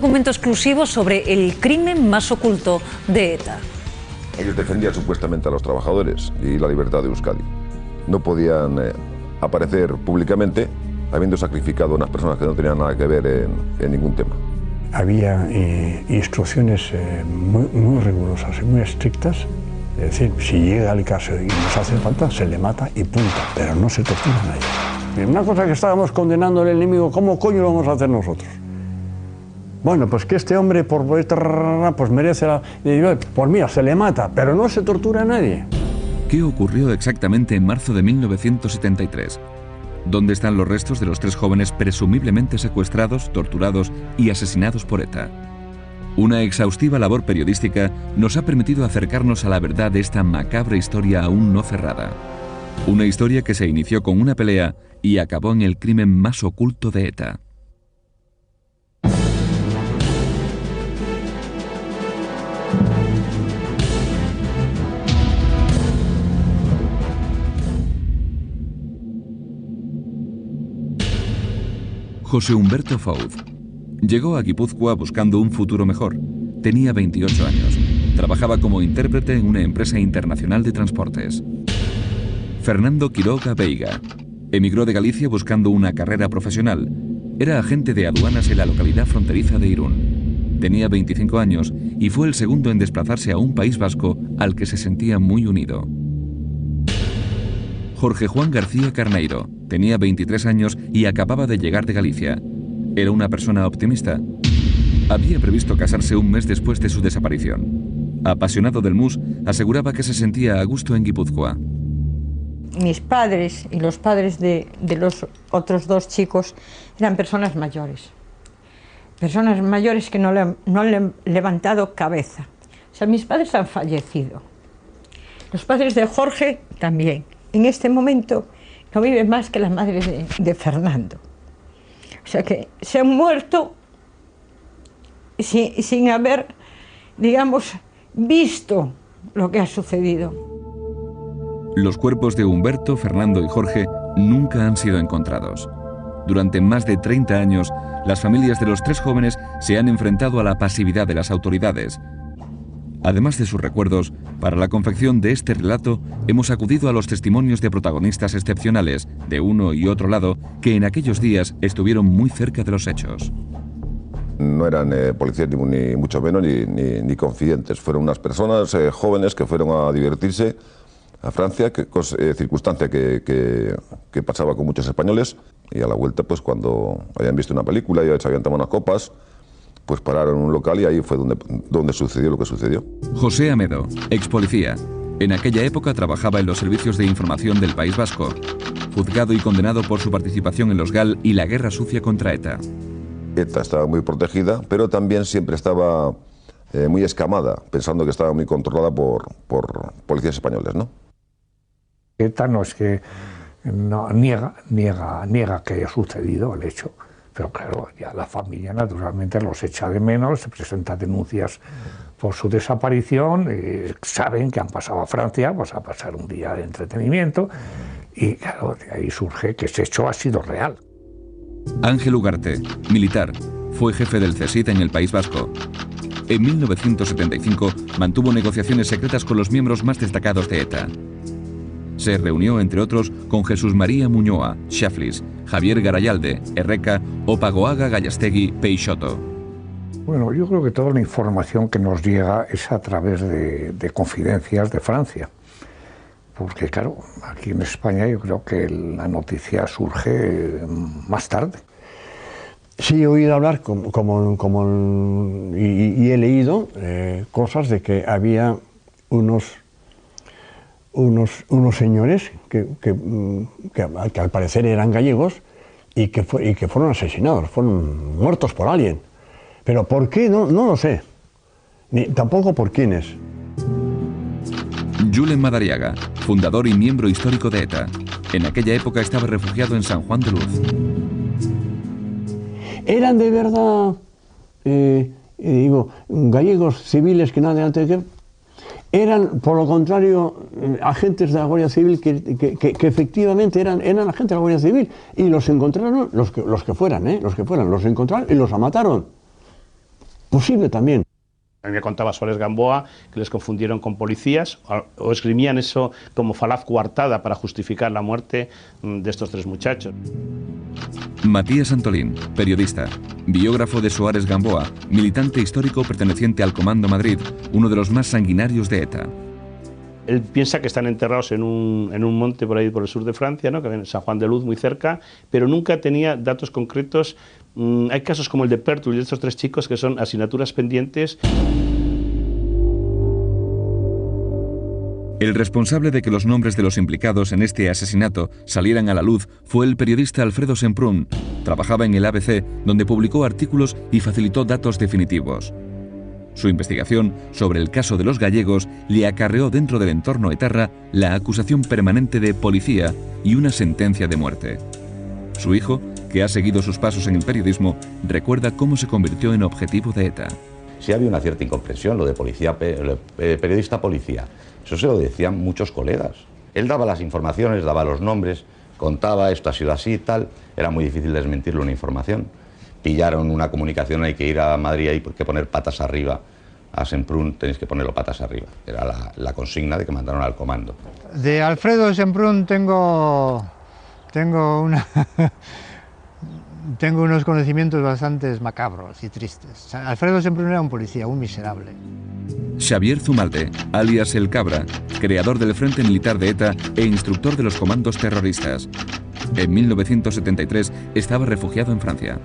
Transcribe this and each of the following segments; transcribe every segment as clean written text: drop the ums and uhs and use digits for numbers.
documento exclusivo sobre el crimen más oculto de ETA. Ellos defendían supuestamente a los trabajadores y la libertad de Euskadi. No podían aparecer públicamente habiendo sacrificado a unas personas que no tenían nada que ver en ningún tema. Había instrucciones muy rigurosas y muy estrictas. Es decir, si llega el caso y nos hace falta, se le mata y punta, pero no se tortura a nadie. Una cosa que estábamos condenando al enemigo, ¿cómo coño lo vamos a hacer nosotros? Bueno, pues que este hombre pues merece la... Pues mira, se le mata, pero no se tortura a nadie. ¿Qué ocurrió exactamente en marzo de 1973? ¿Dónde están los restos de los 3 jóvenes presumiblemente secuestrados, torturados y asesinados por ETA? Una exhaustiva labor periodística nos ha permitido acercarnos a la verdad de esta macabra historia aún no cerrada. Una historia que se inició con una pelea y acabó en el crimen más oculto de ETA. José Humberto Fouz llegó a Guipúzcoa buscando un futuro mejor. Tenía 28 años. Trabajaba como intérprete en una empresa internacional de transportes. Fernando Quiroga Veiga emigró de Galicia buscando una carrera profesional. Era agente de aduanas en la localidad fronteriza de Irún. Tenía 25 años y fue el segundo en desplazarse a un País Vasco al que se sentía muy unido. Jorge Juan García Carneiro tenía 23 años y acababa de llegar de Galicia. Era una persona optimista. Había previsto casarse un mes después de su desaparición. Apasionado del mus, aseguraba que se sentía a gusto en Guipúzcoa. Mis padres y los padres de los otros 2 chicos eran personas mayores. Personas mayores que no han levantado cabeza. O sea, mis padres han fallecido. Los padres de Jorge también. En este momento no vive más que la madre de Fernando. O sea que se han muerto sin haber, digamos, visto lo que ha sucedido. Los cuerpos de Humberto, Fernando y Jorge nunca han sido encontrados. Durante más de 30 años, las familias de los 3 jóvenes se han enfrentado a la pasividad de las autoridades. Además de sus recuerdos, para la confección de este relato hemos acudido a los testimonios de protagonistas excepcionales, de uno y otro lado, que en aquellos días estuvieron muy cerca de los hechos. No eran policías ni mucho menos ni confidentes, fueron unas personas jóvenes que fueron a divertirse a Francia, circunstancia que pasaba con muchos españoles, y a la vuelta, pues cuando habían visto una película y se habían tomado unas copas, pues pararon en un local y ahí fue donde sucedió lo que sucedió. José Amedo, ex policía. En aquella época trabajaba en los servicios de información del País Vasco, juzgado y condenado por su participación en los GAL y la guerra sucia contra ETA. ETA estaba muy protegida, pero también siempre estaba muy escamada, pensando que estaba muy controlada por policías españoles, ¿no? ETA no es que niega que haya sucedido el hecho. Pero claro, ya la familia naturalmente los echa de menos, se presentan denuncias por su desaparición, saben que han pasado a Francia, pues a pasar un día de entretenimiento, y claro, de ahí surge que ese hecho ha sido real. Ángel Ugarte, militar, fue jefe del CSID en el País Vasco. En 1975 mantuvo negociaciones secretas con los miembros más destacados de ETA. Se reunió, entre otros, con Jesús María Muñoa, Xaflis, Javier Garayalde, Erreka o Pagoaga Gallastegui Peixoto. Bueno, yo creo que toda la información que nos llega es a través de confidencias de Francia. Porque claro, aquí en España yo creo que la noticia surge más tarde. Sí, he oído hablar y he leído cosas de que había unos señores que al parecer eran gallegos y que fueron asesinados, fueron muertos por alguien. Pero ¿por qué? No lo sé. Tampoco por quiénes. Julen Madariaga, fundador y miembro histórico de ETA. En aquella época estaba refugiado en San Juan de Luz. ¿Eran de verdad, gallegos civiles que nada antes de que... Eran, por lo contrario, agentes de la Guardia Civil que efectivamente eran agentes de la Guardia Civil, y los encontraron, los que fueran, los encontraron y los mataron. Posible también. A mí me contaba Suárez Gamboa que les confundieron con policías o esgrimían eso como falaz coartada para justificar la muerte de estos tres muchachos. Matías Antolín, periodista, biógrafo de Suárez Gamboa, militante histórico perteneciente al Comando Madrid, uno de los más sanguinarios de ETA. Él piensa que están enterrados en un monte por ahí por el sur de Francia, ¿no? Que en San Juan de Luz, muy cerca, pero nunca tenía datos concretos. Hay casos como el de Pertul y de estos tres chicos que son asignaturas pendientes. El responsable de que los nombres de los implicados en este asesinato salieran a la luz fue el periodista Alfredo Semprún. Trabajaba en el ABC, donde publicó artículos y facilitó datos definitivos. Su investigación sobre el caso de los gallegos le acarreó dentro del entorno etarra la acusación permanente de policía y una sentencia de muerte. Su hijo, que ha seguido sus pasos en el periodismo, recuerda cómo se convirtió en objetivo de ETA. Sí había una cierta incomprensión, lo de policía, periodista-policía. Eso se lo decían muchos colegas. Él daba las informaciones, daba los nombres, contaba esto ha sido así y tal. Era muy difícil desmentirle una información. Pillaron una comunicación, hay que ir a Madrid, hay que poner patas arriba. A Semprún tenéis que ponerlo patas arriba. Era la consigna de que mandaron al comando. De Alfredo Semprún tengo unos conocimientos bastante macabros y tristes. Alfredo Semprún era un policía, un miserable. Xavier Zumalde, alias El Cabra, creador del Frente Militar de ETA e instructor de los comandos terroristas. En 1973 estaba refugiado en Francia.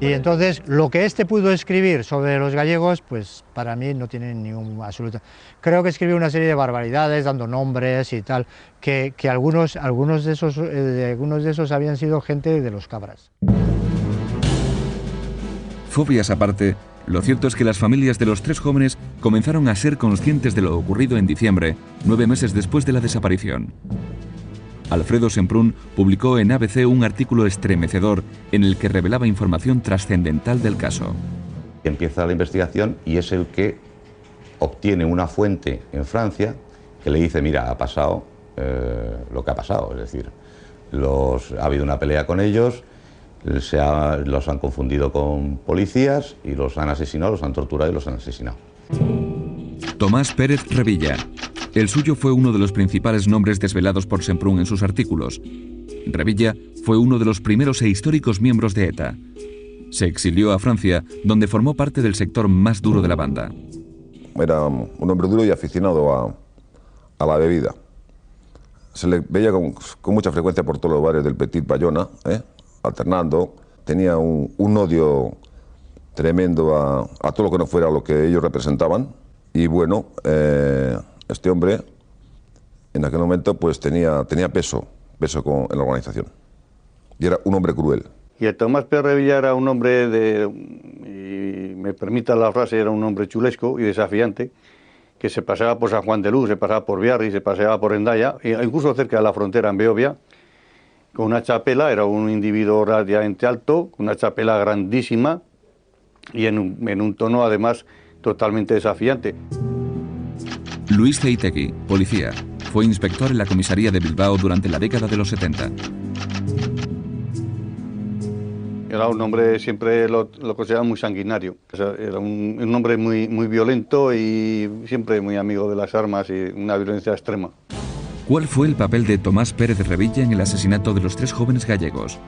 Y entonces lo que este pudo escribir sobre los gallegos, pues para mí no tiene ningún absoluto. Creo que escribió una serie de barbaridades, dando nombres y tal, que algunos de esos habían sido gente de los Cabras. Fobias aparte, lo cierto es que las familias de los tres jóvenes comenzaron a ser conscientes de lo ocurrido en diciembre, 9 meses después de la desaparición. Alfredo Semprún publicó en ABC un artículo estremecedor en el que revelaba información trascendental del caso. Empieza la investigación y es el que obtiene una fuente en Francia que le dice, mira, ha pasado lo que ha pasado, es decir, ha habido una pelea con ellos, los han confundido con policías y los han asesinado, los han torturado y los han asesinado. Tomás Pérez Revilla. El suyo fue uno de los principales nombres desvelados por Semprún en sus artículos. Revilla fue uno de los primeros e históricos miembros de ETA. Se exilió a Francia, donde formó parte del sector más duro de la banda. Era un hombre duro y aficionado a la bebida. Se le veía con mucha frecuencia por todos los barrios del Petit Bayona, alternando. Tenía un odio tremendo a todo lo que no fuera lo que ellos representaban. Y bueno, este hombre en aquel momento pues tenía peso en la organización. Y era un hombre cruel. Y el Tomás Pérez Revilla era un hombre y me permita la frase, era un hombre chulesco y desafiante, que se paseaba por San Juan de Luz, se paseaba por Biarritz, se paseaba por Hendaya, incluso cerca de la frontera en Beovia, con una chapela, era un individuo relativamente alto, con una chapela grandísima y en un tono además totalmente desafiante. Luis Zeitegui, policía, fue inspector en la comisaría de Bilbao durante la década de los 70. Era un hombre, siempre lo consideraba muy sanguinario. O sea, era un hombre muy violento y siempre muy amigo de las armas y una violencia extrema. ¿Cuál fue el papel de Tomás Pérez Revilla en el asesinato de los tres jóvenes gallegos?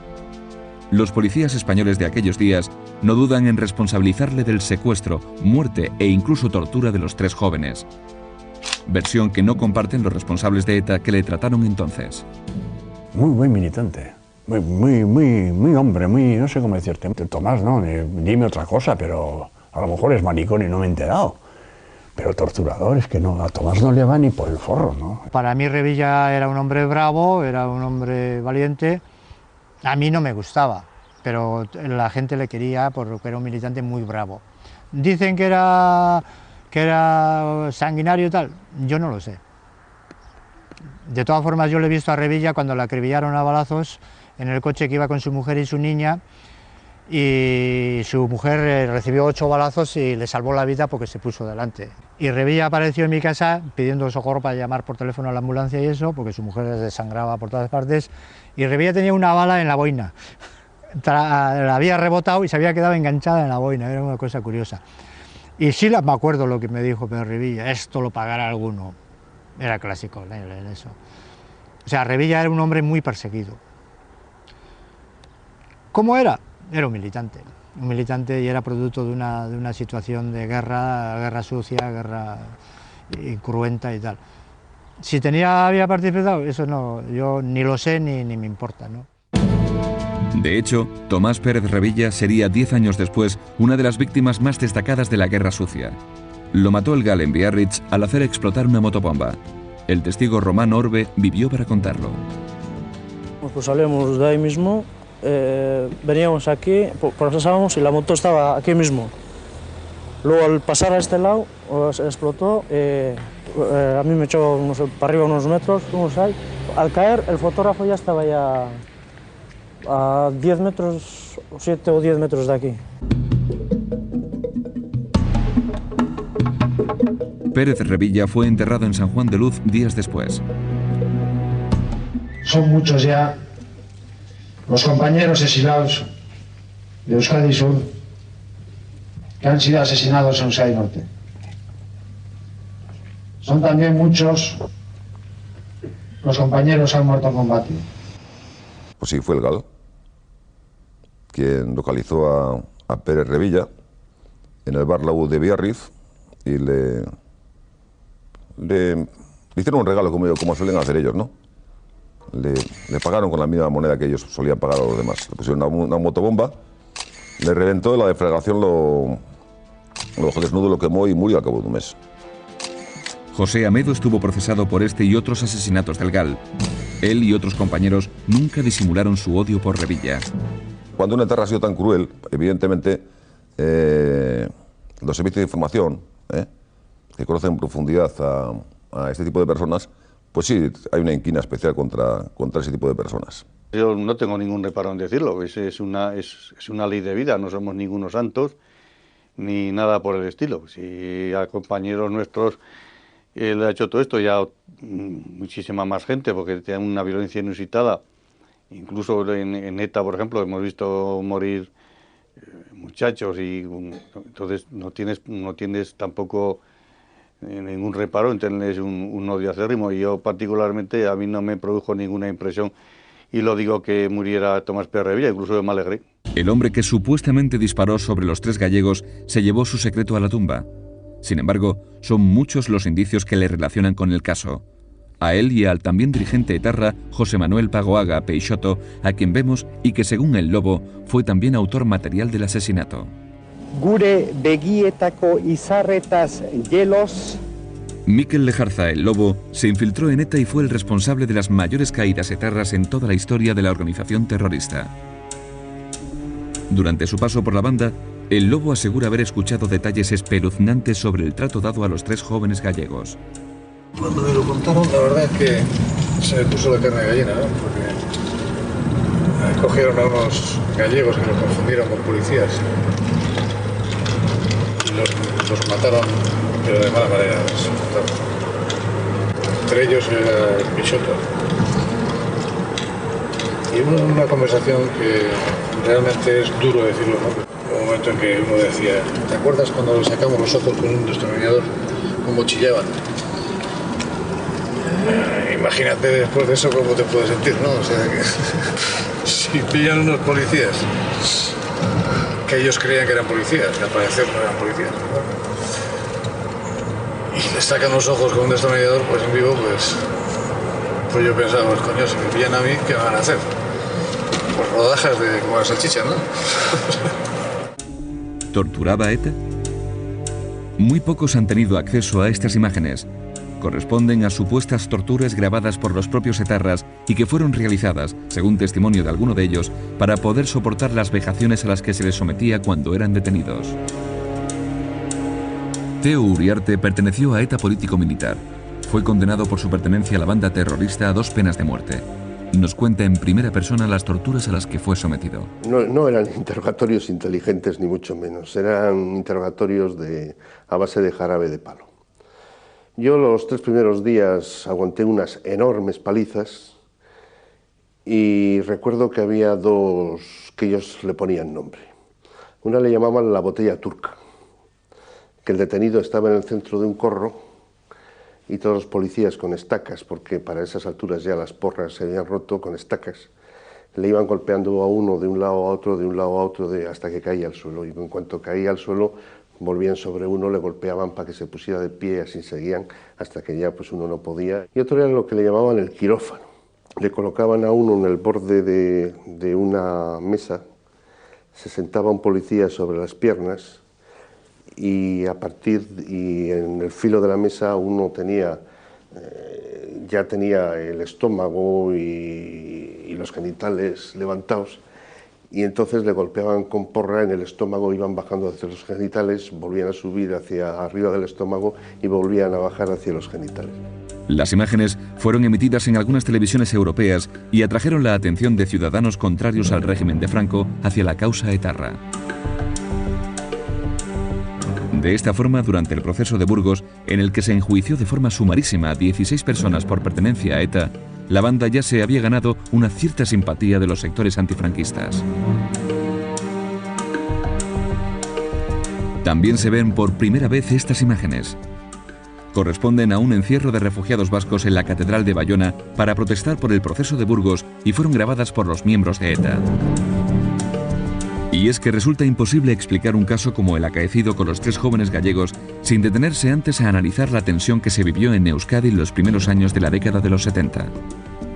Los policías españoles de aquellos días no dudan en responsabilizarle del secuestro, muerte e incluso tortura de los tres jóvenes. Versión que no comparten los responsables de ETA que le trataron entonces. Muy buen militante. Muy hombre, no sé cómo decirte. Tomás, no, dime otra cosa, pero a lo mejor es maricón y no me he enterado. Pero torturador, es que no, a Tomás no le va ni por el forro, ¿no? Para mí Revilla era un hombre bravo, era un hombre valiente. A mí no me gustaba, pero la gente le quería porque era un militante muy bravo. Dicen que era sanguinario y tal, yo no lo sé. De todas formas, yo le he visto a Revilla cuando la acribillaron a balazos en el coche que iba con su mujer y su niña, y su mujer recibió 8 balazos y le salvó la vida porque se puso delante. Y Revilla apareció en mi casa pidiendo socorro para llamar por teléfono a la ambulancia y eso, porque su mujer desangraba por todas partes, y Revilla tenía una bala en la boina. la había rebotado y se había quedado enganchada en la boina, era una cosa curiosa. Y sí me acuerdo lo que me dijo Pedro Revilla, esto lo pagará alguno, era clásico en eso. O sea, Revilla era un hombre muy perseguido. ¿Cómo era? Era un militante y era producto de una situación de guerra sucia, guerra incruenta y tal. Si había participado, eso no, yo ni lo sé ni me importa, ¿no? De hecho, Tomás Pérez Revilla sería 10 años después una de las víctimas más destacadas de la guerra sucia. Lo mató el GAL en Biarritz al hacer explotar una motobomba. El testigo Román Orbe vivió para contarlo. Pues salíamos de ahí mismo, veníamos aquí, pasábamos y la moto estaba aquí mismo. Luego al pasar a este lado explotó, a mí me echó para arriba unos metros, fuimos ahí. Al caer el fotógrafo ya estaba a 10 metros, 7 o 10 metros de aquí. Pérez Revilla fue enterrado en San Juan de Luz días después. Son muchos ya los compañeros exilados de Euskadi Sur que han sido asesinados en Euskadi Norte. Son también muchos los compañeros que han muerto en combate. Pues sí, fue el GAL quien localizó a Pérez Revilla en el bar Laúd de Biarritz y le hicieron un regalo como suelen hacer ellos, ¿no? Le pagaron con la misma moneda que ellos solían pagar a los demás. Le pusieron una motobomba, le reventó, la deflagración lo dejó desnudo, lo quemó y murió al cabo de un mes. José Amedo estuvo procesado por este y otros asesinatos del GAL. Él y otros compañeros nunca disimularon su odio por Revilla. Cuando una etarra ha sido tan cruel, evidentemente, los servicios de información, que conocen en profundidad a este tipo de personas, pues sí, hay una inquina especial contra ese tipo de personas. Yo no tengo ningún reparo en decirlo, es una ley de vida, no somos ningunos santos, ni nada por el estilo. Si a compañeros nuestros le ha hecho todo esto, ya muchísima más gente, porque tiene una violencia inusitada. Incluso en ETA, por ejemplo, hemos visto morir muchachos y entonces no tienes tampoco ningún reparo en tenerles un odio acérrimo. Y yo particularmente, a mí no me produjo ninguna impresión, y lo digo, que muriera Tomás Pérez Revilla, incluso me alegré. El hombre que supuestamente disparó sobre los 3 gallegos se llevó su secreto a la tumba. Sin embargo, son muchos los indicios que le relacionan con el caso. A él y al también dirigente etarra José Manuel Pagoaga Peixoto, a quien vemos y que según el Lobo fue también autor material del asesinato. Gure begietako izarretaz hielos. Mikel Lejarza, el Lobo, se infiltró en ETA y fue el responsable de las mayores caídas etarras en toda la historia de la organización terrorista. Durante su paso por la banda, el Lobo asegura haber escuchado detalles espeluznantes sobre el trato dado a los 3 jóvenes gallegos. Cuando me lo contaron, la verdad es que se me puso la carne de gallina, ¿no? Porque cogieron a unos gallegos que los confundieron con policías y los mataron, pero de mala manera. Entre ellos era el Peixoto. Y hubo una conversación que realmente es duro decirlo, ¿no? Un momento en que uno decía, ¿te acuerdas cuando le sacamos los ojos con un destornillador? Cómo chillaban. Imagínate después de eso cómo te puedes sentir, ¿no? O sea, que si pillan unos policías que ellos creían que eran policías, que al parecer no eran policías, ¿no? Y les sacan los ojos con un destornillador, pues en vivo, pues yo pensaba, pues coño, si me pillan a mí, ¿qué van a hacer? Pues rodajas de como la salchicha, ¿no? ¿Torturaba ETA? Muy pocos han tenido acceso a estas imágenes. Corresponden a supuestas torturas grabadas por los propios etarras y que fueron realizadas, según testimonio de alguno de ellos, para poder soportar las vejaciones a las que se les sometía cuando eran detenidos. Teo Uriarte perteneció a ETA político-militar. Fue condenado por su pertenencia a la banda terrorista a 2 penas de muerte. Nos cuenta en primera persona las torturas a las que fue sometido. No eran interrogatorios inteligentes, ni mucho menos. Eran interrogatorios a base de jarabe de palo. Yo los 3 primeros días aguanté unas enormes palizas, y luego, cuando me pusieron a hablar, pues me y recuerdo que había dos que ellos le ponían nombre. Una le llamaban la botella turca, que el detenido estaba en el centro de un corro y todos los policías con estacas, porque para esas alturas ya las porras se habían roto con estacas, le iban golpeando a uno de un lado a otro, de un lado a otro, hasta que caía al suelo. Y en cuanto caía al suelo, volvían sobre uno, le golpeaban para que se pusiera de pie y así seguían hasta que ya pues uno no podía. Y otro era lo que le llamaban el quirófano. Le colocaban a uno en el borde de una mesa, se sentaba un policía sobre las piernas y en el filo de la mesa uno ya tenía el estómago y los genitales levantados, y entonces le golpeaban con porra en el estómago, iban bajando hacia los genitales, volvían a subir hacia arriba del estómago y volvían a bajar hacia los genitales. Las imágenes fueron emitidas en algunas televisiones europeas y atrajeron la atención de ciudadanos contrarios al régimen de Franco hacia la causa etarra. De esta forma, durante el proceso de Burgos, en el que se enjuició de forma sumarísima a 16 personas por pertenencia a ETA, la banda ya se había ganado una cierta simpatía de los sectores antifranquistas. También se ven por primera vez estas imágenes. Corresponden a un encierro de refugiados vascos en la Catedral de Bayona para protestar por el proceso de Burgos y fueron grabadas por los miembros de ETA. Y es que resulta imposible explicar un caso como el acaecido con los 3 jóvenes gallegos sin detenerse antes a analizar la tensión que se vivió en Euskadi en los primeros años de la década de los 70.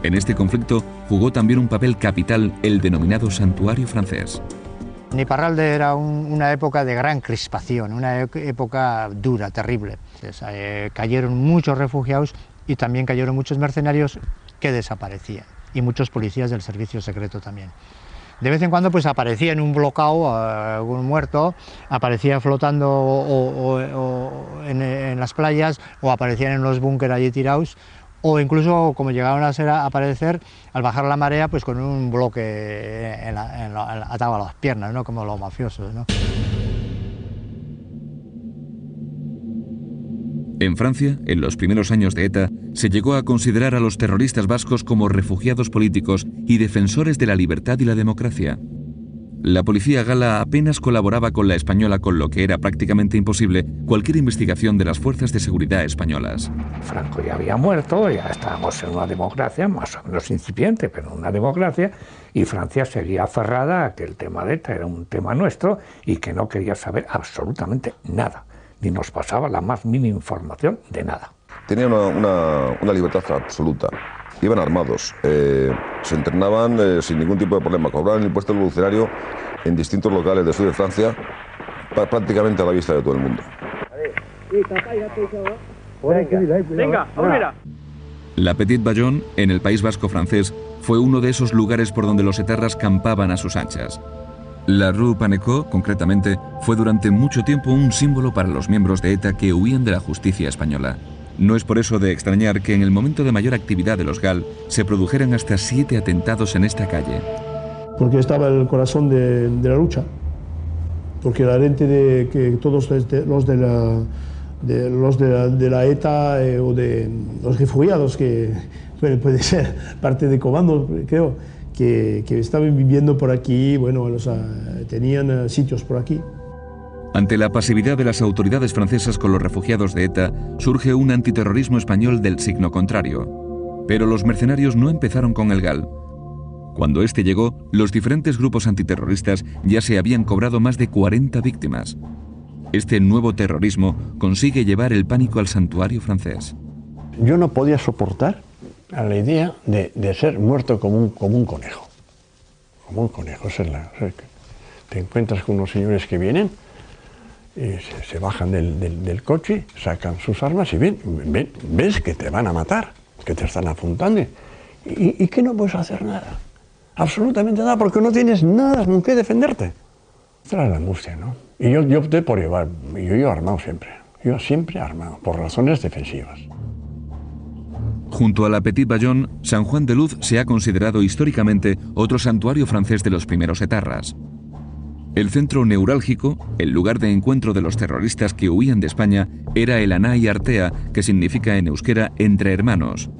En este conflicto jugó también un papel capital el denominado Santuario francés. En Iparralde era una época de gran crispación, una época dura, terrible. Cayeron muchos refugiados y también cayeron muchos mercenarios que desaparecían, y muchos policías del servicio secreto también. De vez en cuando pues aparecía en un blocao algún muerto, aparecía flotando en las playas, o aparecían en los búnkeres allí tirados, o incluso como llegaron a aparecer al bajar la marea pues con un bloque atado a las piernas, ¿no? Como los mafiosos, ¿no? En Francia, en los primeros años de ETA, se llegó a considerar a los terroristas vascos como refugiados políticos y defensores de la libertad y la democracia. La policía gala apenas colaboraba con la española, con lo que era prácticamente imposible cualquier investigación de las fuerzas de seguridad españolas. Franco ya había muerto, ya estábamos en una democracia más o menos incipiente, pero una democracia, y Francia seguía aferrada a que el tema de ETA era un tema nuestro y que no quería saber absolutamente nada, ni nos pasaba la más mínima información de nada. Tenían una libertad absoluta. Iban armados, se internaban sin ningún tipo de problema, cobraban el impuesto revolucionario en distintos locales del sur de Francia, prácticamente a la vista de todo el mundo. Venga, ahora. La Petite Bayonne, en el País Vasco francés, fue uno de esos lugares por donde los etarras campaban a sus anchas. La Rue Panecourt, concretamente, fue durante mucho tiempo un símbolo para los miembros de ETA que huían de la justicia española. No es por eso de extrañar que en el momento de mayor actividad de los GAL se produjeran hasta 7 atentados en esta calle. Porque estaba el corazón de la lucha, porque la gente de que todos los de la ETA o de los refugiados, que puede ser parte de comando, creo, que estaban viviendo por aquí, bueno, tenían sitios por aquí. Ante la pasividad de las autoridades francesas con los refugiados de ETA, surge un antiterrorismo español del signo contrario. Pero los mercenarios no empezaron con el GAL. Cuando este llegó, los diferentes grupos antiterroristas ya se habían cobrado más de 40 víctimas. Este nuevo terrorismo consigue llevar el pánico al santuario francés. Yo no podía soportar a la idea de ser muerto como un conejo. Como un conejo. Te encuentras con unos señores que vienen y se bajan del coche, sacan sus armas y ves que te van a matar, que te están apuntando y que no puedes hacer nada, absolutamente nada, porque no tienes nada con qué defenderte. Esta era la angustia, ¿no? Y yo opté por llevar, yo armado siempre armado, por razones defensivas. Junto a la Petite Bayonne, San Juan de Luz se ha considerado históricamente otro santuario francés de los primeros etarras. El centro neurálgico, el lugar de encuentro de los terroristas que huían de España, era el Anai Artea, que significa en euskera entre hermanos.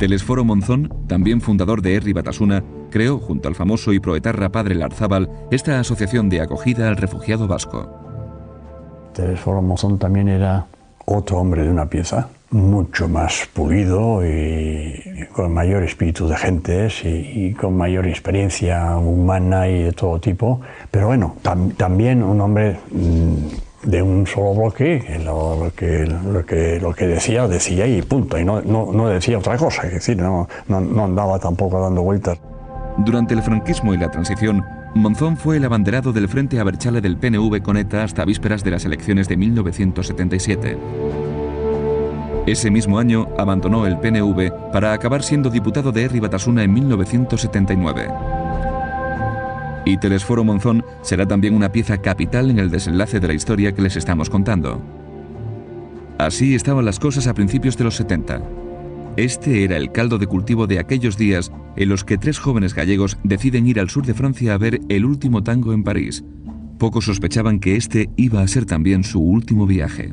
Telesforo Monzón, también fundador de Herri Batasuna, creó, junto al famoso y proetarra padre Larzábal, esta asociación de acogida al refugiado vasco. Telesforo Monzón también era otro hombre de una pieza, mucho más pulido y con mayor espíritu de gentes y con mayor experiencia humana y de todo tipo, pero bueno, también un hombre de un solo bloque, lo que decía y punto, y no decía otra cosa, es decir, no andaba tampoco dando vueltas. Durante el franquismo y la transición, Monzón fue el abanderado del Frente Abertzale del PNV con ETA hasta vísperas de las elecciones de 1977. Ese mismo año abandonó el PNV para acabar siendo diputado de Herri Batasuna en 1979. Y Telesforo Monzón será también una pieza capital en el desenlace de la historia que les estamos contando. Así estaban las cosas a principios de los 70. Este era el caldo de cultivo de aquellos días en los que 3 jóvenes gallegos deciden ir al sur de Francia a ver El último tango en París. Pocos sospechaban que este iba a ser también su último viaje.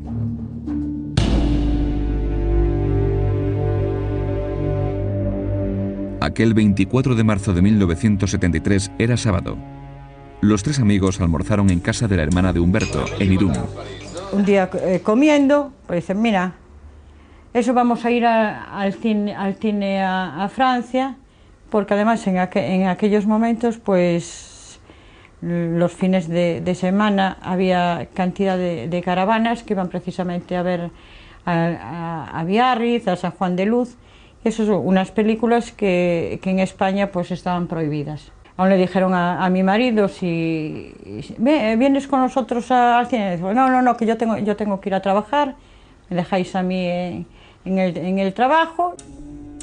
Aquel 24 de marzo de 1973 era sábado. Los 3 amigos almorzaron en casa de la hermana de Humberto, en Irún. Un día comiendo, pues dicen, mira, eso vamos a ir al cine a Francia, porque además en aquellos momentos, pues los fines de semana había cantidad de caravanas que iban precisamente a ver a Biarritz, a San Juan de Luz. Eso son unas películas que en España pues estaban prohibidas. Aún le dijeron a mi marido, si vienes con nosotros al cine, dijo, no, que yo tengo que ir a trabajar, me dejáis a mí en el trabajo.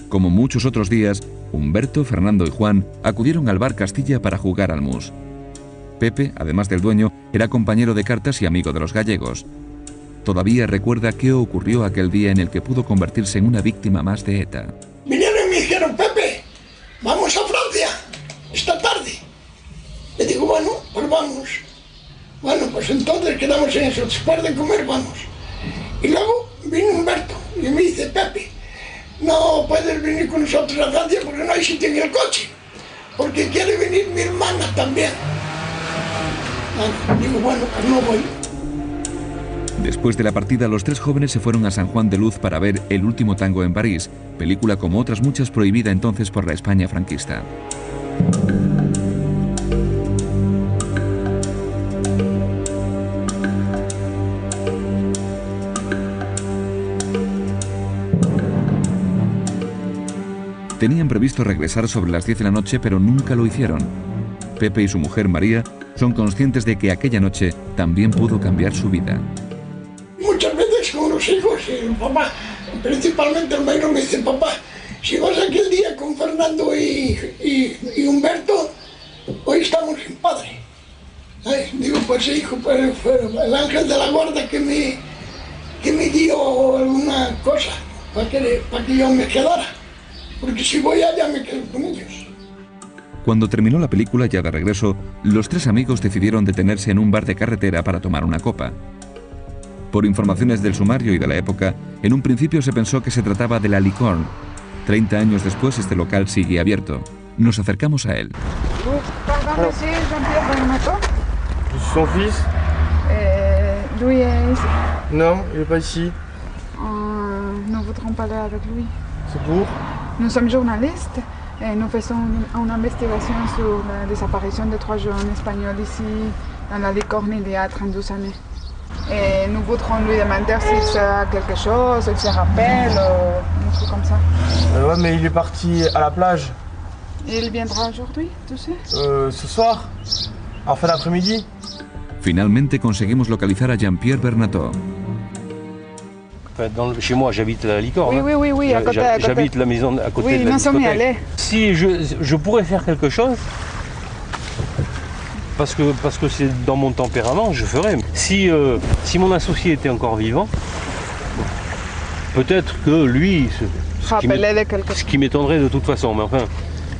Como muchos otros días, Humberto, Fernando y Juan acudieron al bar Castilla para jugar al mus. Pepe, además del dueño, era compañero de cartas y amigo de los gallegos. Todavía recuerda qué ocurrió aquel día en el que pudo convertirse en una víctima más de ETA. Vinieron y me dijeron, Pepe, vamos a Francia esta tarde. Le digo, bueno, pues vamos. Bueno, pues entonces quedamos en eso, después de comer vamos. Y luego vino Humberto y me dice, Pepe, no puedes venir con nosotros a Francia porque no hay sitio en el coche, porque quiere venir mi hermana también. Bueno, digo, bueno, pues no voy. Después de la partida, los 3 jóvenes se fueron a San Juan de Luz para ver El último tango en París, película como otras muchas prohibida entonces por la España franquista. Tenían previsto regresar sobre las 10 de la noche, pero nunca lo hicieron. Pepe y su mujer María son conscientes de que aquella noche también pudo cambiar su vida. Muchas veces con los hijos, papá, principalmente el mayor me dice, papá, si vas aquel día con Fernando y Humberto, hoy estamos sin padre. Ay, digo, pues hijo, pues fue el ángel de la guarda que me dio alguna cosa para que yo me quedara, porque si voy allá me quedo con ellos. Cuando terminó la película, ya de regreso, los 3 amigos decidieron detenerse en un bar de carretera para tomar una copa. Por informaciones del sumario y de la época, en un principio se pensó que se trataba de la Licorne. 30 años después, este local sigue abierto. Nos acercamos a él. Pardon, monsieur Jean-Pierre Bernato. Je suis son fils. Louis est ici. Non, il n'est pas ici. Nous voudrons parler avec lui. C'est pour? Nous sommes journalistes et nous faisons une investigation sur la disparition de 3 jeunes espagnols ici, dans la Licorne, il y a 32 années. Et nous voudrons lui demander s'il sait quelque chose, s'il se rappelle, un truc comme ça. Ouais, mais il est parti à la plage. Et il viendra aujourd'hui, tu sais? Ce soir, en fin d'après-midi. Finalmente conseguimos localizar a Jean-Pierre Bernato. Chez moi, j'habite la Licorne. Oui, à côté. J'habite la maison à côté de la discothèque. Si je pourrais faire quelque chose, parce que c'est dans mon tempérament, je ferais. Si mon associé était encore vivant, peut-être que lui, ce qui m'étonnerait de toute façon, mais enfin,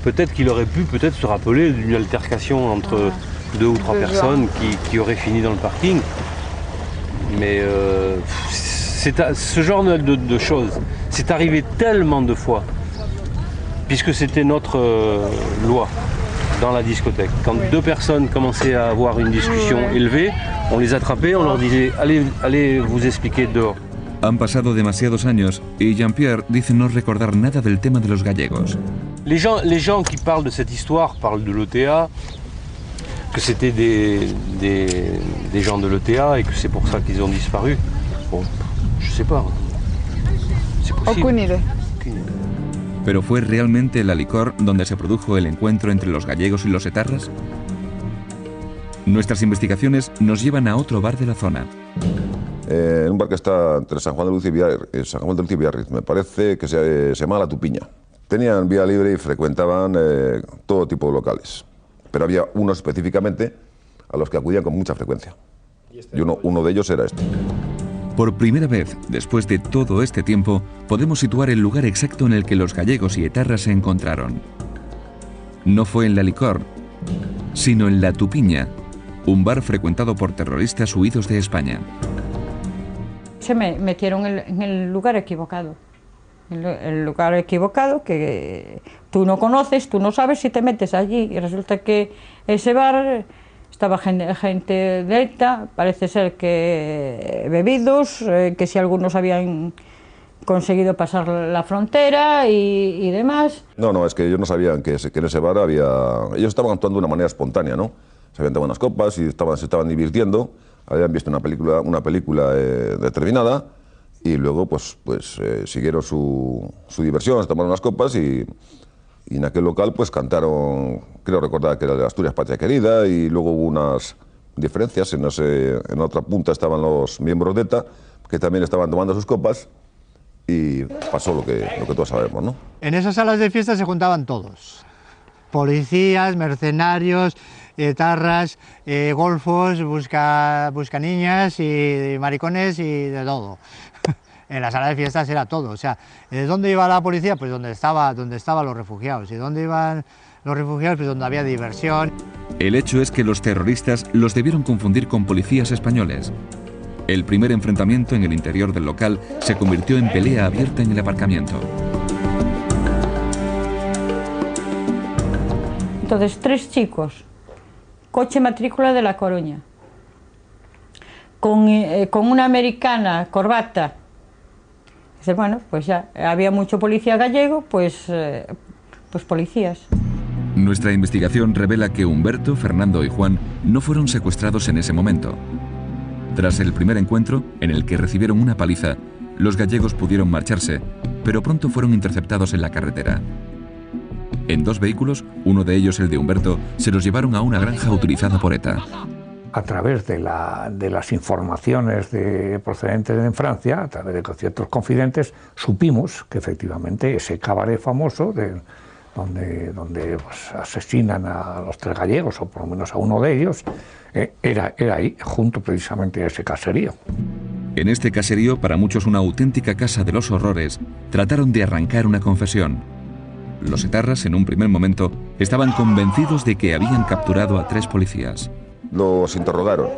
peut-être qu'il aurait pu se rappeler d'une altercation entre 2 ou 3 personnes qui auraient fini dans le parking. Mais ce genre de choses, c'est arrivé tellement de fois puisque c'était notre loi dans la discothèque. Quand deux personnes commençaient à avoir une discussion élevée, on les attrapait, on leur disait allez vous expliquer dehors. Han pasado demasiados años y Jean-Pierre dice no recordar nada del tema de los gallegos. Les gens qui parlent de cette histoire parlent de l'ETA, que c'était des gens de l'ETA et que c'est pour ça qu'ils ont disparu. Bon, je sais pas. C'est possible. Aucune idée. ¿Pero fue realmente el Alicor donde se produjo el encuentro entre los gallegos y los etarras? Nuestras investigaciones nos llevan a otro bar de la zona. En un bar que está entre San Juan de Luz y Biarritz, me parece que se llama La Tupiña. Tenían vía libre y frecuentaban todo tipo de locales, pero había unos específicamente a los que acudían con mucha frecuencia. Y uno de ellos era este. Por primera vez, después de todo este tiempo, podemos situar el lugar exacto en el que los gallegos y etarras se encontraron. No fue en La Licor, sino en La Tupiña, un bar frecuentado por terroristas huidos de España. Se me metieron en el lugar equivocado. El lugar equivocado que tú no conoces, tú no sabes si te metes allí. Y resulta que ese bar estaba gente de ETA, parece ser que bebidos, que si algunos habían conseguido pasar la frontera y demás. No, es que ellos no sabían que en ese bar había... Ellos estaban actuando de una manera espontánea, ¿no? Se habían tomado unas copas y se estaban divirtiendo, habían visto una película determinada y luego pues siguieron su diversión, se tomaron unas copas y en aquel local pues cantaron, creo recordar que era de Asturias Patria Querida, y luego hubo unas diferencias, en otra punta estaban los miembros de ETA que también estaban tomando sus copas y pasó lo que todos sabemos, ¿no? En esas salas de fiesta se juntaban todos, policías, mercenarios, etarras, golfos, busca niñas y maricones y de todo. En la sala de fiestas era todo, o sea, ¿de dónde iba la policía? Pues donde estaban los refugiados. ¿Y dónde iban los refugiados? Pues donde había diversión. El hecho es que los terroristas los debieron confundir con policías españoles. El primer enfrentamiento en el interior del local se convirtió en pelea abierta en el aparcamiento. Entonces, 3 chicos, coche matrícula de La Coruña, con una americana, corbata. Dices, bueno, pues ya, había mucho policía gallego, pues policías. Nuestra investigación revela que Humberto, Fernando y Juan no fueron secuestrados en ese momento. Tras el primer encuentro, en el que recibieron una paliza, los gallegos pudieron marcharse, pero pronto fueron interceptados en la carretera. En 2 vehículos, uno de ellos el de Humberto, se los llevaron a una granja utilizada por ETA. A través de las informaciones procedentes de Francia, a través de ciertos confidentes, supimos que efectivamente ese cabaret famoso donde pues, asesinan a los 3 gallegos, o por lo menos a uno de ellos, era ahí, junto precisamente a ese caserío. En este caserío, para muchos una auténtica casa de los horrores, trataron de arrancar una confesión. Los etarras, en un primer momento, estaban convencidos de que habían capturado a 3 policías. Los interrogaron,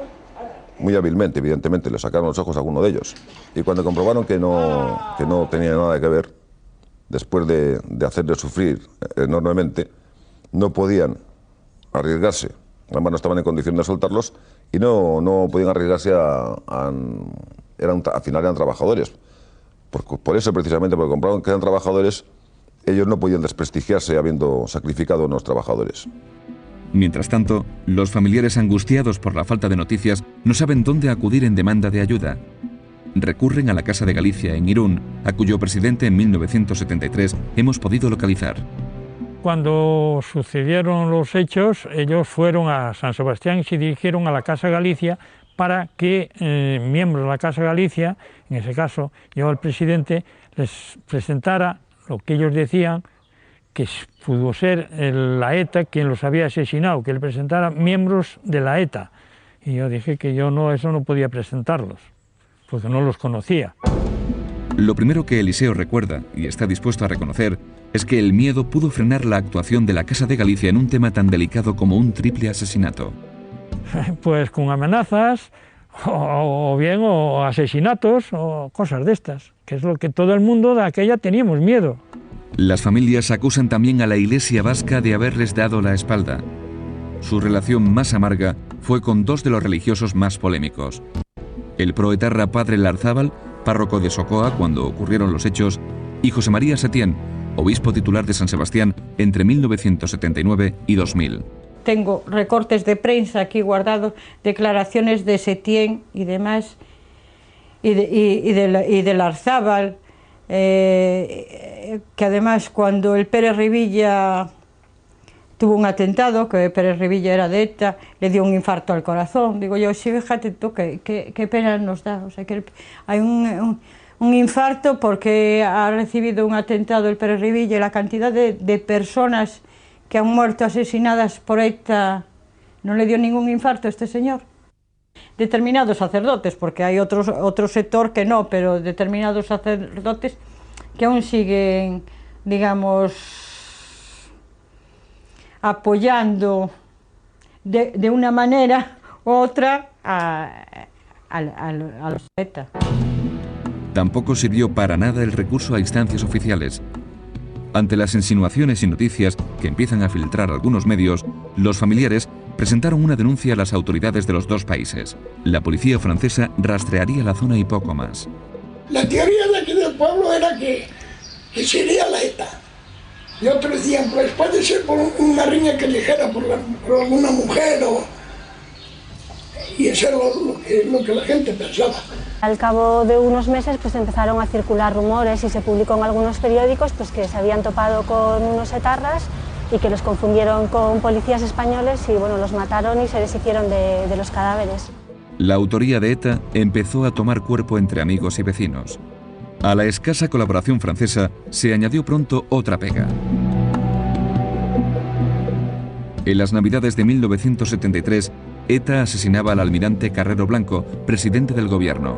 muy hábilmente, evidentemente, le sacaron los ojos a alguno de ellos. Y cuando comprobaron que no tenía nada que ver, después de hacerles sufrir enormemente, no podían arriesgarse. Además, no estaban en condición de soltarlos y no podían arriesgarse al final eran trabajadores. Por eso, precisamente, porque comprobaron que eran trabajadores, ellos no podían desprestigiarse habiendo sacrificado a unos trabajadores. Mientras tanto, los familiares angustiados por la falta de noticias no saben dónde acudir en demanda de ayuda. Recurren a la Casa de Galicia en Irún, a cuyo presidente en 1973 hemos podido localizar. Cuando sucedieron los hechos, ellos fueron a San Sebastián y se dirigieron a la Casa Galicia para que miembros de la Casa Galicia, en ese caso yo el presidente, les presentara lo que ellos decían, que pudo ser la ETA quien los había asesinado, que le presentara miembros de la ETA. Y yo dije que yo eso no podía presentarlos, porque no los conocía. Lo primero que Eliseo recuerda, y está dispuesto a reconocer, es que el miedo pudo frenar la actuación de la Casa de Galicia en un tema tan delicado como un triple asesinato. Pues con amenazas, o asesinatos, o cosas de estas, que es lo que todo el mundo de aquella teníamos miedo. Las familias acusan también a la Iglesia vasca de haberles dado la espalda. Su relación más amarga fue con dos de los religiosos más polémicos. El proetarra padre Larzábal, párroco de Socoa cuando ocurrieron los hechos, y José María Setién, obispo titular de San Sebastián entre 1979 y 2000. Tengo recortes de prensa aquí guardados, declaraciones de Setién y demás, y de Larzábal, que además cuando el Pérez Rivilla tuvo un atentado, que Pérez Rivilla era de ETA, le dio un infarto al corazón. Digo yo, sí, fíjate tú, qué pena nos da. O sea, que hay un infarto porque ha recibido un atentado el Pérez Rivilla, y la cantidad de personas que han muerto asesinadas por ETA, no le dio ningún infarto a este señor. Determinados sacerdotes, porque hay otro sector que no, pero determinados sacerdotes que aún siguen, digamos, apoyando de una manera u otra a los ETA. Tampoco sirvió para nada el recurso a instancias oficiales. Ante las insinuaciones y noticias que empiezan a filtrar algunos medios, los familiares presentaron una denuncia a las autoridades de los dos países. La policía francesa rastrearía la zona y poco más. La teoría de aquí del pueblo era que sería la ETA. Y otros decían, pues puede ser por una riña callejera, por alguna mujer, y eso era lo que la gente pensaba. Al cabo de unos meses pues empezaron a circular rumores y se publicó en algunos periódicos pues, que se habían topado con unos etarras y que los confundieron con policías españoles y bueno, los mataron y se deshicieron de los cadáveres. La autoría de ETA empezó a tomar cuerpo entre amigos y vecinos. A la escasa colaboración francesa se añadió pronto otra pega. En las Navidades de 1973, ETA asesinaba al almirante Carrero Blanco, presidente del gobierno.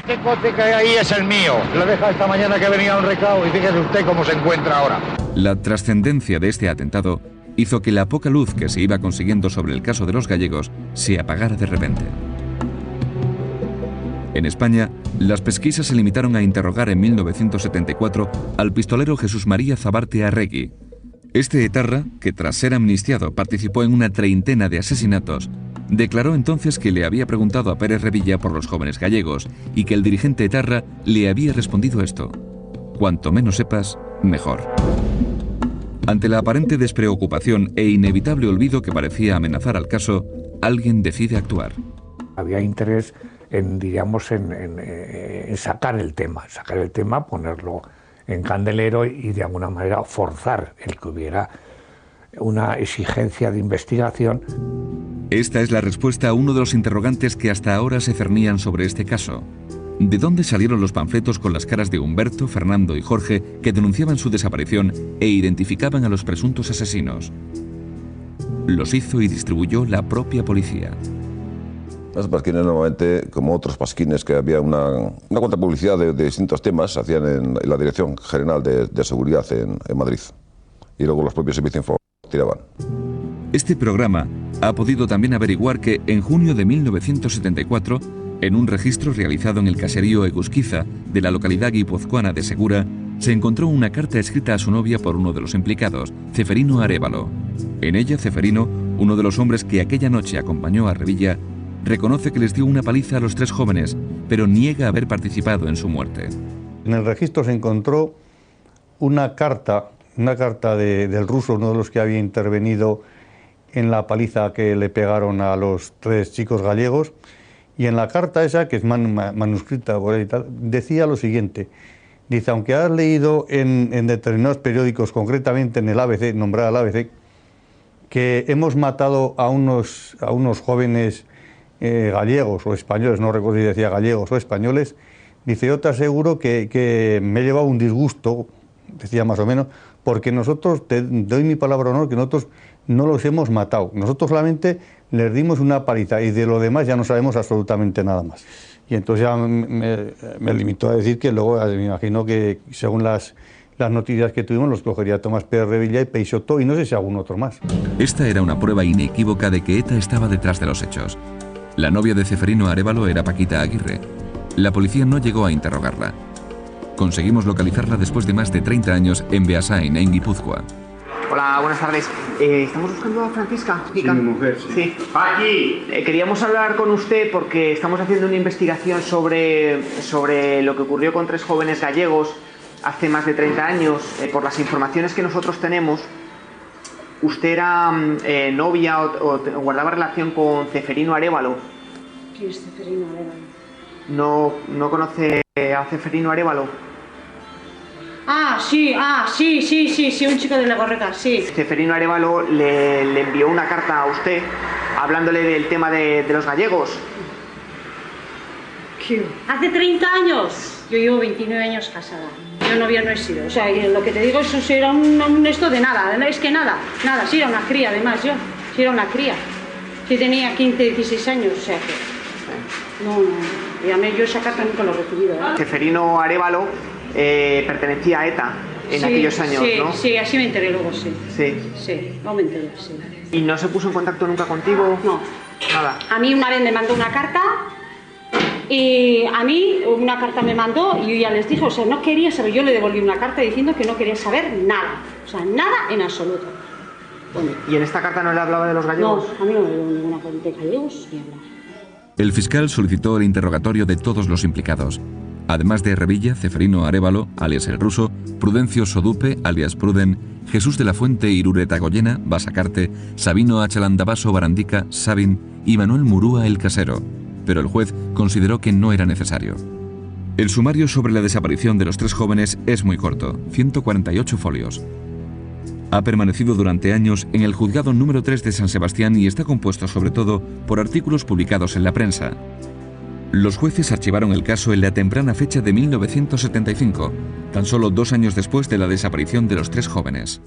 Este coche que hay ahí es el mío. Lo deja esta mañana que venía a un recao y fíjese usted cómo se encuentra ahora. La trascendencia de este atentado hizo que la poca luz que se iba consiguiendo sobre el caso de los gallegos se apagara de repente. En España, las pesquisas se limitaron a interrogar en 1974 al pistolero Jesús María Zabarte Arregui. Este etarra, que tras ser amnistiado participó en una treintena de asesinatos, declaró entonces que le había preguntado a Pérez Revilla por los jóvenes gallegos y que el dirigente etarra le había respondido esto: cuanto menos sepas, mejor. Ante la aparente despreocupación e inevitable olvido que parecía amenazar al caso, alguien decide actuar. Había interés en, digamos, en sacar el tema, ponerlo en candelero y de alguna manera forzar el que hubiera una exigencia de investigación. Esta es la respuesta a uno de los interrogantes que hasta ahora se cernían sobre este caso. ¿De dónde salieron los panfletos con las caras de Humberto, Fernando y Jorge que denunciaban su desaparición e identificaban a los presuntos asesinos? Los hizo y distribuyó la propia policía. Los pasquines normalmente, como otros pasquines que había una contrapublicidad de distintos temas, se hacían en la Dirección General de Seguridad en Madrid. Y luego los propios servicios informativos tiraban. Este programa ha podido también averiguar que en junio de 1974, en un registro realizado en el caserío Egusquiza de la localidad guipuzcoana de Segura, se encontró una carta escrita a su novia por uno de los implicados, Ceferino Arévalo. En ella, Ceferino, uno de los hombres que aquella noche acompañó a Revilla, reconoce que les dio una paliza a los tres jóvenes, pero niega haber participado en su muerte. En el registro se encontró una carta del ruso, uno de los que había intervenido en la paliza que le pegaron a los tres chicos gallegos, y en la carta esa, que es manuscrita por él y tal, decía lo siguiente. Dice, aunque has leído en determinados periódicos, concretamente en el ABC, nombrada el ABC, que hemos matado a unos jóvenes gallegos o españoles, no recuerdo si decía gallegos o españoles, dice, yo te aseguro que me he llevado un disgusto, decía más o menos, porque nosotros, te doy mi palabra de honor, que nosotros no los hemos matado, nosotros solamente les dimos una paliza y de lo demás ya no sabemos absolutamente nada más. Y entonces ya me limitó a decir que luego me imagino que según las las noticias que tuvimos los cogería Tomás Pérez Revilla y Peixoto y no sé si algún otro más. Esta era una prueba inequívoca de que ETA estaba detrás de los hechos. La novia de Ceferino Arévalo era Paquita Aguirre. La policía no llegó a interrogarla. Conseguimos localizarla después de más de 30 años en Beasain, en Guipúzcoa. Hola, buenas tardes. Estamos buscando a Francisca. Sí, mi mujer, sí. Aquí. Queríamos hablar con usted porque estamos haciendo una investigación sobre lo que ocurrió con 3 jóvenes gallegos hace más de 30 años. Por las informaciones que nosotros tenemos, usted era novia o guardaba relación con Ceferino Arévalo. ¿Quién es Ceferino Arévalo? ¿No conoce a Ceferino Arévalo? Sí, un chico de Legorreta, sí. Ceferino Arévalo le envió una carta a usted hablándole del tema de los gallegos. ¿Qué? ¿Hace 30 años? Yo llevo 29 años casada. Yo novia no he sido. O sea, lo que te digo, eso era un esto de nada. Es que nada. Sí, era una cría, además, yo. Sí, era una cría. Sí, tenía 15, 16 años, o sea que... No. Yo esa carta nunca lo he recibido. Ceferino Arévalo pertenecía a ETA en aquellos años, ¿no? Sí, así me enteré luego, sí. Sí, no me enteré, sí. ¿Y no se puso en contacto nunca contigo? No. Nada. A mí una vez me mandó una carta y me mandó y yo ya les dije, o sea, no quería saber, yo le devolví una carta diciendo que no quería saber nada, o sea, nada en absoluto. Bueno. ¿Y en esta carta no le hablaba de los gallegos? No, a mí no me dio ninguna carta de gallegos ni hablar. El fiscal solicitó el interrogatorio de todos los implicados. Además de Revilla, Ceferino Arévalo, alias El Ruso, Prudencio Sodupe, alias Pruden, Jesús de la Fuente Irureta Goyena, Basacarte, Sabino Achalandabaso Barandica, Sabin y Manuel Murúa El Casero. Pero el juez consideró que no era necesario. El sumario sobre la desaparición de los 3 jóvenes es muy corto, 148 folios. Ha permanecido durante años en el juzgado número 3 de San Sebastián y está compuesto sobre todo por artículos publicados en la prensa. Los jueces archivaron el caso en la temprana fecha de 1975, tan solo 2 años después de la desaparición de los 3 jóvenes.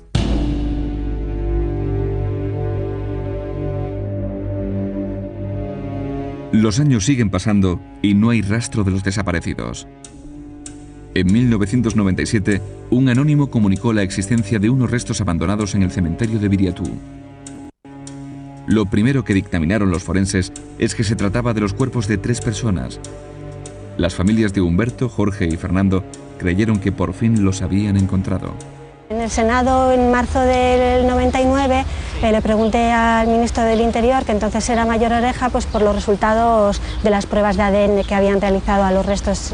Los años siguen pasando y no hay rastro de los desaparecidos. En 1997, un anónimo comunicó la existencia de unos restos abandonados en el cementerio de Viriatú. Lo primero que dictaminaron los forenses es que se trataba de los cuerpos de 3 personas. Las familias de Humberto, Jorge y Fernando creyeron que por fin los habían encontrado. En el Senado, en marzo del 99, le pregunté al ministro del Interior, que entonces era Mayor Oreja, pues por los resultados de las pruebas de ADN que habían realizado a los restos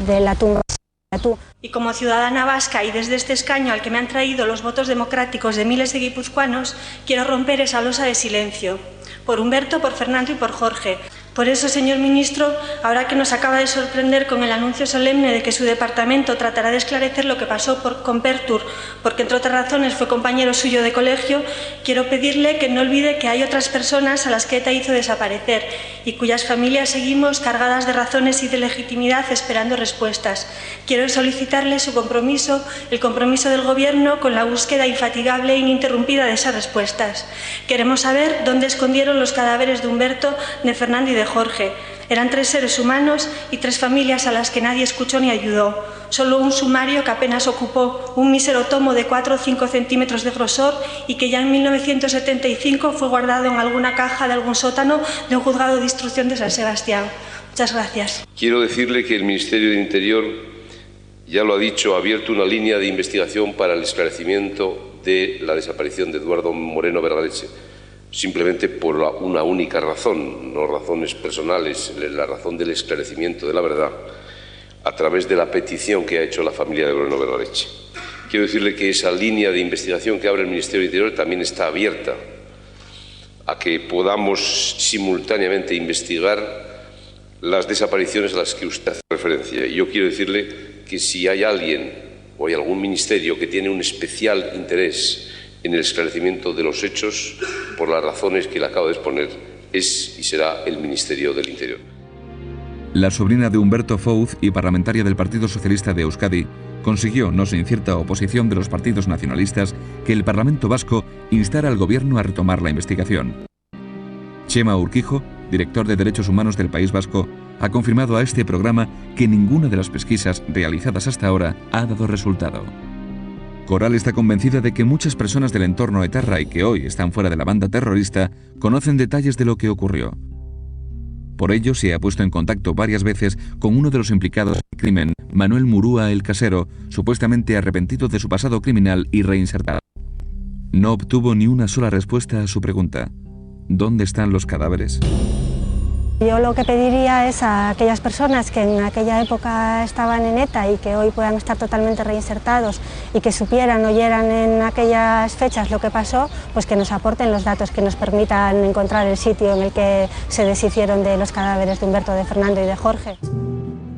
de la tumba. Y como ciudadana vasca y desde este escaño al que me han traído los votos democráticos de miles de guipuzcoanos, quiero romper esa losa de silencio, por Humberto, por Fernando y por Jorge. Por eso, señor ministro, ahora que nos acaba de sorprender con el anuncio solemne de que su departamento tratará de esclarecer lo que pasó con Pertur, porque entre otras razones fue compañero suyo de colegio, quiero pedirle que no olvide que hay otras personas a las que ETA hizo desaparecer y cuyas familias seguimos cargadas de razones y de legitimidad esperando respuestas. Quiero solicitarle su compromiso, el compromiso del Gobierno con la búsqueda infatigable e ininterrumpida de esas respuestas. Queremos saber dónde escondieron los cadáveres de Humberto, de Fernando y de Jorge. Eran 3 seres humanos y 3 familias a las que nadie escuchó ni ayudó. Solo un sumario que apenas ocupó un mísero tomo de 4 o 5 centímetros de grosor y que ya en 1975 fue guardado en alguna caja de algún sótano de un juzgado de instrucción de San Sebastián. Muchas gracias. Quiero decirle que el Ministerio de Interior, ya lo ha dicho, ha abierto una línea de investigación para el esclarecimiento de la desaparición de Eduardo Moreno Vergaleche. Simplemente por una única razón, no razones personales, la razón del esclarecimiento de la verdad, a través de la petición que ha hecho la familia de Moreno Vergaleche. Quiero decirle que esa línea de investigación que abre el Ministerio de Interior también está abierta a que podamos simultáneamente investigar las desapariciones a las que usted hace referencia. Y yo quiero decirle que si hay alguien o hay algún ministerio que tiene un especial interés en el esclarecimiento de los hechos, por las razones que le acabo de exponer, es y será el Ministerio del Interior. La sobrina de Humberto Fouz y parlamentaria del Partido Socialista de Euskadi consiguió, no sin cierta oposición de los partidos nacionalistas, que el Parlamento vasco instara al Gobierno a retomar la investigación. Chema Urquijo, director de Derechos Humanos del País Vasco, ha confirmado a este programa que ninguna de las pesquisas realizadas hasta ahora ha dado resultado. Coral está convencida de que muchas personas del entorno etarra y que hoy están fuera de la banda terrorista conocen detalles de lo que ocurrió. Por ello se ha puesto en contacto varias veces con uno de los implicados en el crimen, Manuel Murúa el Casero, supuestamente arrepentido de su pasado criminal y reinsertado. No obtuvo ni una sola respuesta a su pregunta. ¿Dónde están los cadáveres? Yo lo que pediría es a aquellas personas que en aquella época estaban en ETA y que hoy puedan estar totalmente reinsertados y que supieran, oyeran en aquellas fechas lo que pasó, pues que nos aporten los datos que nos permitan encontrar el sitio en el que se deshicieron de los cadáveres de Humberto, de Fernando y de Jorge.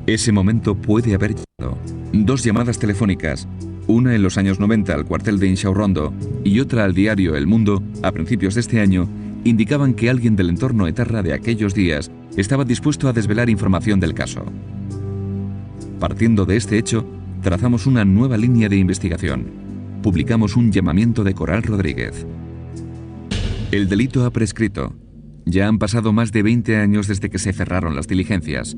Ese momento puede haber llegado. 2 llamadas telefónicas, una en los años 90 al cuartel de Inchaurrondo y otra al diario El Mundo a principios de este año, indicaban que alguien del entorno etarra de aquellos días estaba dispuesto a desvelar información del caso. Partiendo de este hecho, trazamos una nueva línea de investigación. Publicamos un llamamiento de Coral Rodríguez. El delito ha prescrito. Ya han pasado más de 20 años desde que se cerraron las diligencias.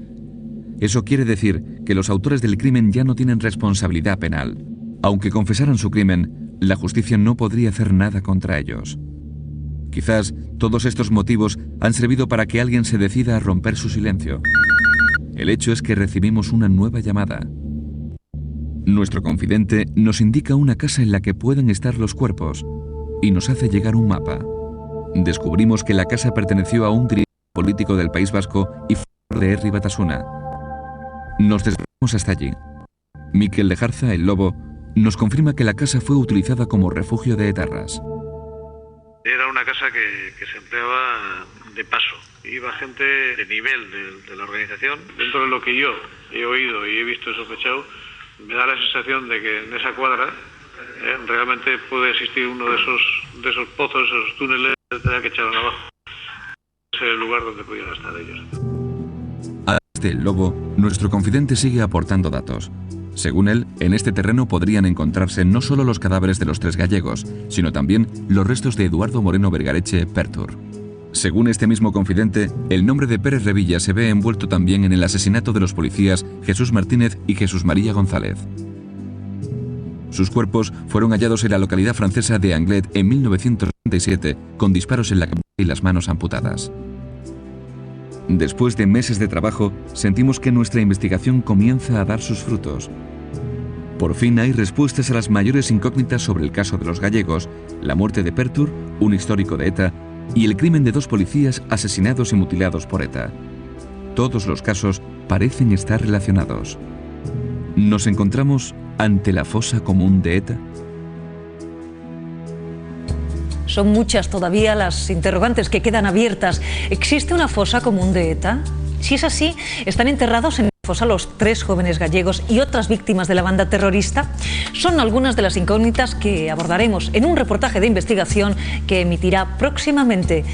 Eso quiere decir que los autores del crimen ya no tienen responsabilidad penal. Aunque confesaran su crimen, la justicia no podría hacer nada contra ellos. Quizás todos estos motivos han servido para que alguien se decida a romper su silencio. El hecho es que recibimos una nueva llamada. Nuestro confidente nos indica una casa en la que pueden estar los cuerpos y nos hace llegar un mapa. Descubrimos que la casa perteneció a un dirigente político del País Vasco y fue de Herri Batasuna. Nos desplazamos hasta allí. Mikel Lejarza, el Lobo, nos confirma que la casa fue utilizada como refugio de etarras. Era una casa que se empleaba de paso. Iba gente de nivel de la organización. Dentro de lo que yo he oído y he visto y sospechado, me da la sensación de que en esa cuadra realmente puede existir uno de esos pozos, esos túneles que echaron abajo. Ese es el lugar donde pudieron estar ellos. Además del Lobo, nuestro confidente sigue aportando datos. Según él, en este terreno podrían encontrarse no solo los cadáveres de los 3 gallegos, sino también los restos de Eduardo Moreno Vergareche Pertur. Según este mismo confidente, el nombre de Pérez Revilla se ve envuelto también en el asesinato de los policías Jesús Martínez y Jesús María González. Sus cuerpos fueron hallados en la localidad francesa de Anglet en 1937, con disparos en la cabeza y las manos amputadas. Después de meses de trabajo, sentimos que nuestra investigación comienza a dar sus frutos. Por fin hay respuestas a las mayores incógnitas sobre el caso de los gallegos, la muerte de Pertur, un histórico de ETA, y el crimen de 2 policías asesinados y mutilados por ETA. Todos los casos parecen estar relacionados. ¿Nos encontramos ante la fosa común de ETA? Son muchas todavía las interrogantes que quedan abiertas. ¿Existe una fosa común de ETA? Si es así, ¿están enterrados en la fosa los 3 jóvenes gallegos y otras víctimas de la banda terrorista? Son algunas de las incógnitas que abordaremos en un reportaje de investigación que emitirá próximamente